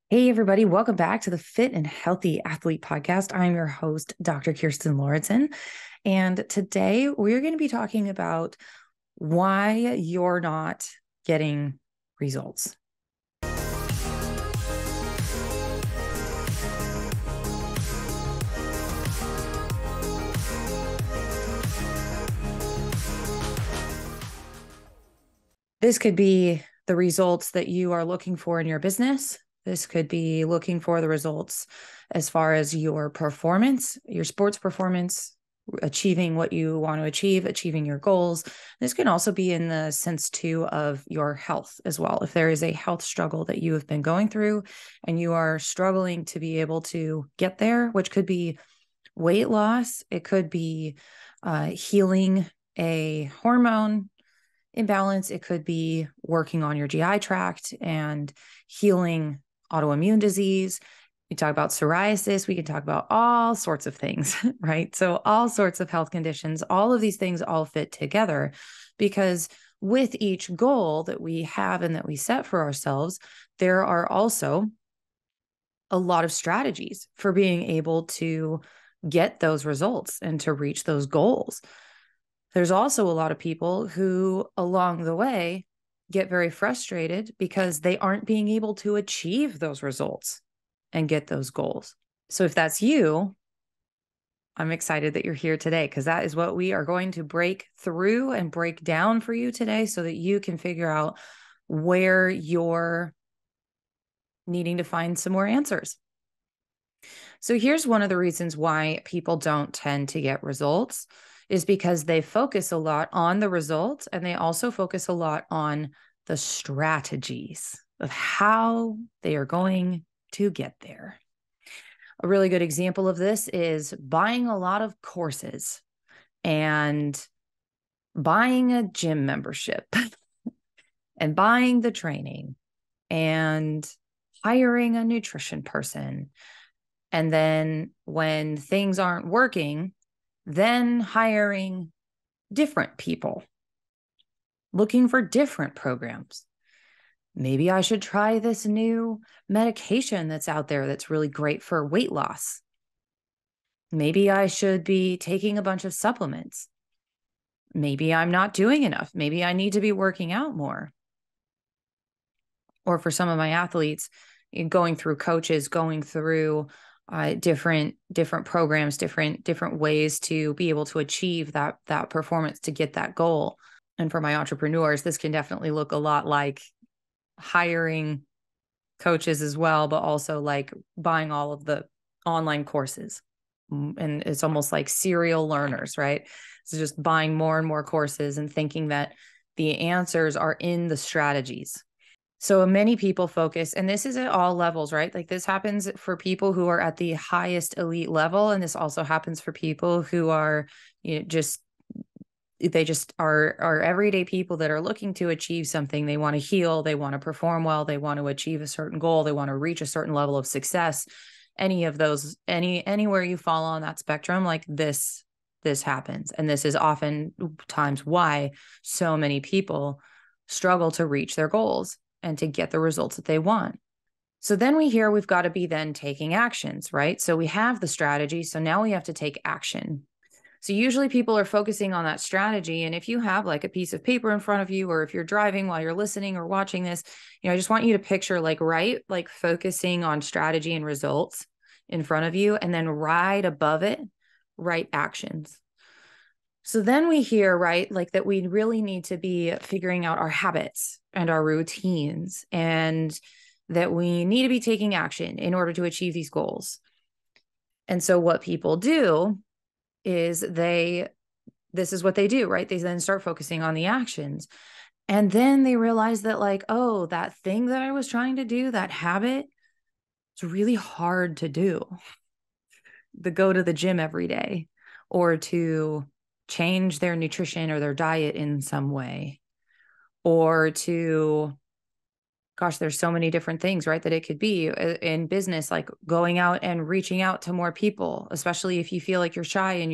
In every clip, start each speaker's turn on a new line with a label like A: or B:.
A: Hey, everybody, welcome back to the Fit and Healthy Athlete Podcast. I'm your host, Dr. Kirsten Lauritsen. And today we're going to be talking about why you're not getting results. This could be the results that you are looking for in your business. This could be looking for the results as far as your performance, your sports performance, achieving what you want to achieve, achieving your goals. This can also be in the sense too of your health as well. If there is a health struggle that you have been going through and you are struggling to be able to get there, which could be weight loss, it could be healing a hormone imbalance. It could be working on your GI tract and healing autoimmune disease. We talk about psoriasis. We can talk about all sorts of things, right? So all sorts of health conditions, all of these things all fit together because with each goal that we have and that we set for ourselves, there are also a lot of strategies for being able to get those results and to reach those goals. There's also a lot of people who along the way get very frustrated because they aren't being able to achieve those results and get those goals. So if that's you, I'm excited that you're here today because that is what we are going to break through and break down for you today so that you can figure out where you're needing to find some more answers. So here's one of the reasons why people don't tend to get results is because they focus a lot on the results and they also focus a lot on the strategies of how they are going to get there. A really good example of this is buying a lot of courses and buying a gym membership and buying the training and hiring a nutrition person. And then when things aren't working, then hiring different people, looking for different programs. Maybe I should try this new medication that's out there that's really great for weight loss. Maybe I should be taking a bunch of supplements. Maybe I'm not doing enough. Maybe I need to be working out more. Or for some of my athletes, going through coaches, going through different programs, different ways to be able to achieve that performance to get that goal. And for my entrepreneurs, this can definitely look a lot like hiring coaches as well, but also like buying all of the online courses. And it's almost like serial learners, right? So just buying more and more courses and thinking that the answers are in the strategies. So many people focus, and this is at all levels, right? Like this happens for people who are at the highest elite level. And this also happens for people who are, they just are everyday people that are looking to achieve something. They want to heal, they want to perform well, they want to achieve a certain goal, they want to reach a certain level of success. Any of those, anywhere you fall on that spectrum, like this happens. And this is oftentimes why so many people struggle to reach their goals and to get the results that they want. So then we've got to be then taking actions, right? So we have the strategy. So now we have to take action. So usually people are focusing on that strategy. And if you have like a piece of paper in front of you, or if you're driving while you're listening or watching this, I just want you to picture like focusing on strategy and results in front of you, and then right above it, write actions. So then we hear, right, like that we really need to be figuring out our habits and our routines, and that we need to be taking action in order to achieve these goals. And so what people do is this is what they do, right? They then start focusing on the actions. And then they realize that like, oh, that thing that I was trying to do, that habit, it's really hard to do. To go to the gym every day, or to change their nutrition or their diet in some way, or to, gosh, there's so many different things, right? That it could be in business, like going out and reaching out to more people, especially if you feel like you're shy and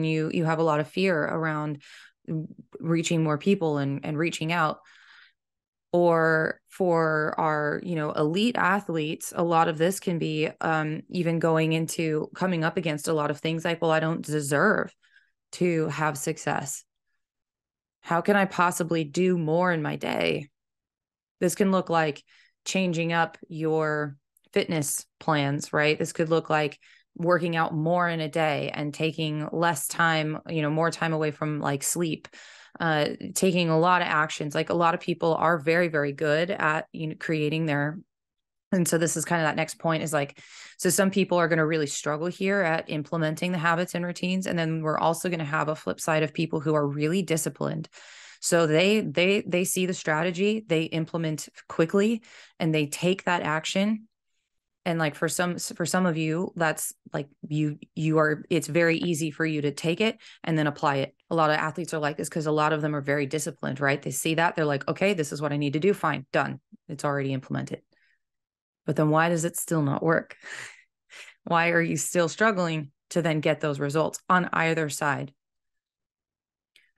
A: you have a lot of fear around reaching more people and reaching out. Or for our, elite athletes, a lot of this can be even going into coming up against a lot of things like, well, I don't deserve to have success. How can I possibly do more in my day? This can look like changing up your fitness plans, right? This could look like working out more in a day and taking less time, more time away from like sleep, taking a lot of actions. Like a lot of people are very, very good at, creating their, and so this is kind of that next point is like, so some people are going to really struggle here at implementing the habits and routines. And then we're also going to have a flip side of people who are really disciplined. So they see the strategy, they implement quickly, and they take that action. And like for some of you, that's like it's very easy for you to take it and then apply it. A lot of athletes are like this because a lot of them are very disciplined, right? They see that, they're like, okay, this is what I need to do. Fine, done. It's already implemented. But then why does it still not work? Why are you still struggling to then get those results on either side?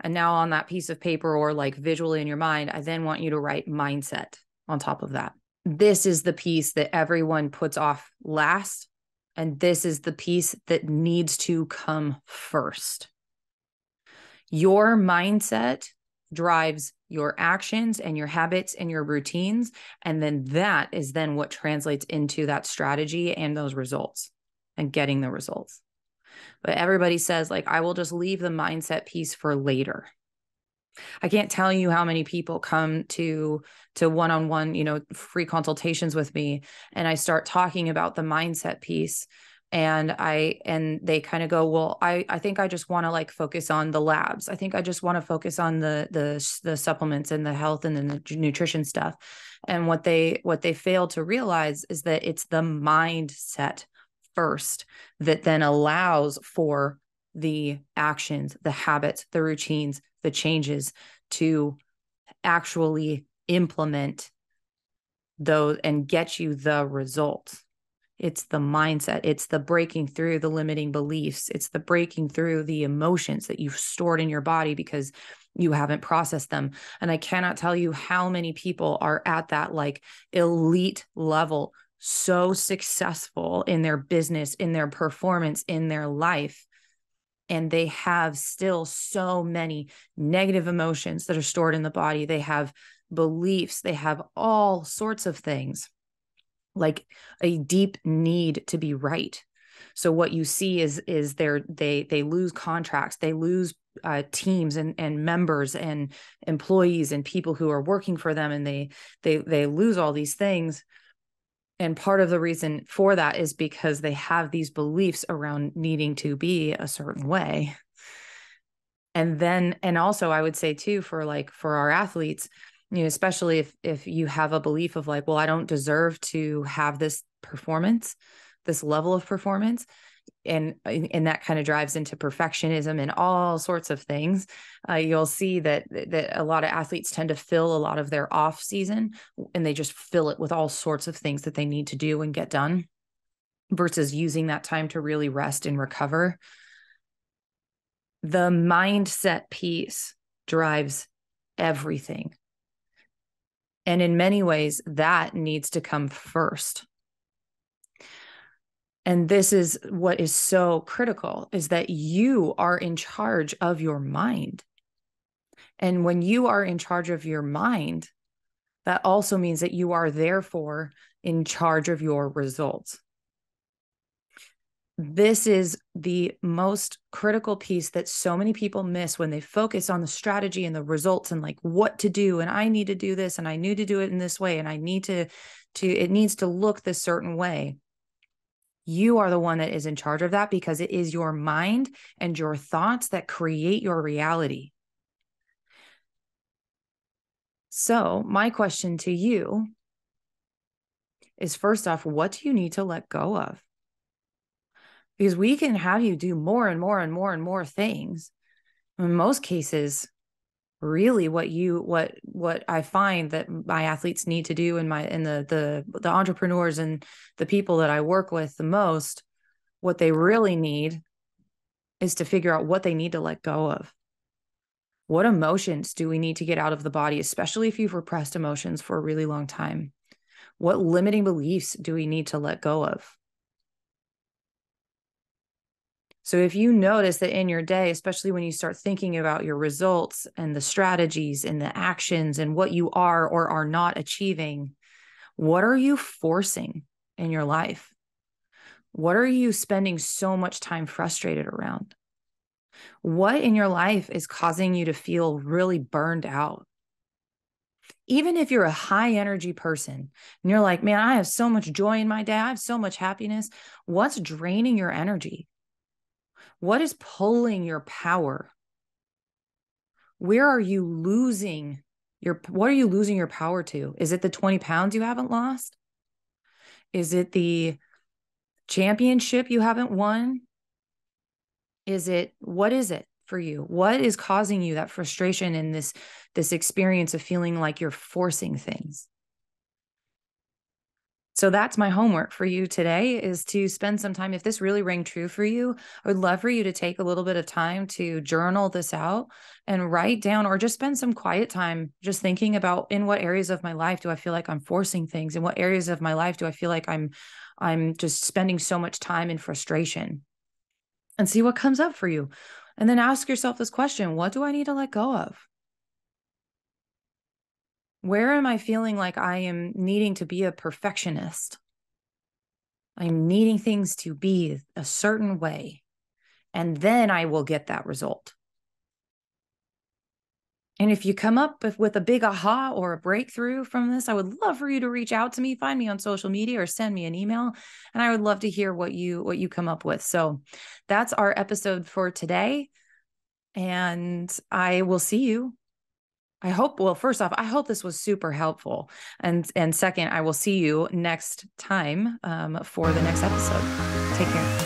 A: And now on that piece of paper or like visually in your mind, I then want you to write mindset on top of that. This is the piece that everyone puts off last. And this is the piece that needs to come first. Your mindset drives your actions and your habits and your routines. And then that is then what translates into that strategy and those results and getting the results. But everybody says like, I will just leave the mindset piece for later. I can't tell you how many people come to one-on-one, free consultations with me, and I start talking about the mindset piece. And they kind of go, well, I think I just want to like focus on the labs. I think I just want to focus on the supplements and the health and the nutrition stuff. And what they fail to realize is that it's the mindset first that then allows for the actions, the habits, the routines, the changes to actually implement those and get you the results. It's the mindset. It's the breaking through the limiting beliefs. It's the breaking through the emotions that you've stored in your body because you haven't processed them. And I cannot tell you how many people are at that like elite level, so successful in their business, in their performance, in their life. And they have still so many negative emotions that are stored in the body. They have beliefs. They have all sorts of things, like a deep need to be right. So what you see is they lose contracts, they lose teams and members and employees and people who are working for them, and they lose all these things. And part of the reason for that is because they have these beliefs around needing to be a certain way. And also I would say too, for our athletes, especially if you have a belief of like, well, I don't deserve to have this performance, this level of performance. And that kind of drives into perfectionism and all sorts of things. You'll see that a lot of athletes tend to fill a lot of their off season, and they just fill it with all sorts of things that they need to do and get done versus using that time to really rest and recover. The mindset piece drives everything. And in many ways, that needs to come first. And this is what is so critical, is that you are in charge of your mind. And when you are in charge of your mind, that also means that you are therefore in charge of your results. This is the most critical piece that so many people miss when they focus on the strategy and the results and like what to do. And I need to do this, and I need to do it in this way. And I need it needs to look this certain way. You are the one that is in charge of that, because it is your mind and your thoughts that create your reality. So my question to you is, first off, what do you need to let go of? Because we can have you do more and more and more and more things. In most cases, really what I find that my athletes need to do, and the entrepreneurs and the people that I work with the most, what they really need is to figure out what they need to let go of. What emotions do we need to get out of the body, especially if you've repressed emotions for a really long time? What limiting beliefs do we need to let go of? So if you notice that in your day, especially when you start thinking about your results and the strategies and the actions and what you are or are not achieving, what are you forcing in your life? What are you spending so much time frustrated around? What in your life is causing you to feel really burned out? Even if you're a high energy person and you're like, man, I have so much joy in my day, I have so much happiness. What's draining your energy? What is pulling your power? Where are you losing what are you losing your power to? Is it the 20 pounds you haven't lost? Is it the championship you haven't won? What is it for you? What is causing you that frustration and this experience of feeling like you're forcing things? So that's my homework for you today, is to spend some time. If this really rang true for you, I would love for you to take a little bit of time to journal this out and write down, or just spend some quiet time just thinking about, in what areas of my life do I feel like I'm forcing things? In what areas of my life do I feel like I'm just spending so much time in frustration? And see what comes up for you. And then ask yourself this question: what do I need to let go of? Where am I feeling like I am needing to be a perfectionist? I'm needing things to be a certain way, and then I will get that result. And if you come up with a big aha or a breakthrough from this, I would love for you to reach out to me, find me on social media, or send me an email. And I would love to hear what you come up with. So that's our episode for today. And I will see you. First off, I hope this was super helpful. And second, I will see you next time for the next episode. Take care.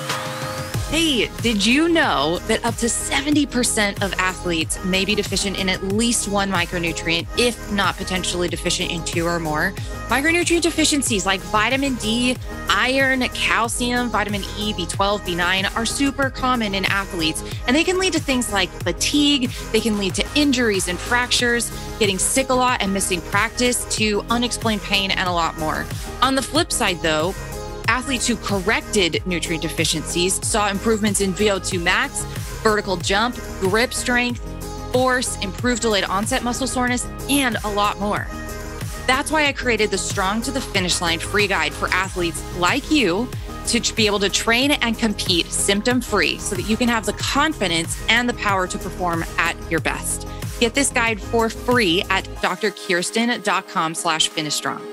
A: Hey, did you know that up to 70% of athletes may be deficient in at least one micronutrient, if not potentially deficient in two or more? Micronutrient deficiencies like vitamin D, iron, calcium, vitamin E, B12, B9 are super common in athletes, and they can lead to things like fatigue. They can lead to injuries and fractures, getting sick a lot and missing practice, to unexplained pain, and a lot more. On the flip side, though, athletes who corrected nutrient deficiencies saw improvements in VO2 max, vertical jump, grip strength, force, improved delayed onset muscle soreness, and a lot more. That's why I created the Strong to the Finish Line free guide for athletes like you to be able to train and compete symptom-free, so that you can have the confidence and the power to perform at your best. Get this guide for free at drkirsten.com/finishstrong.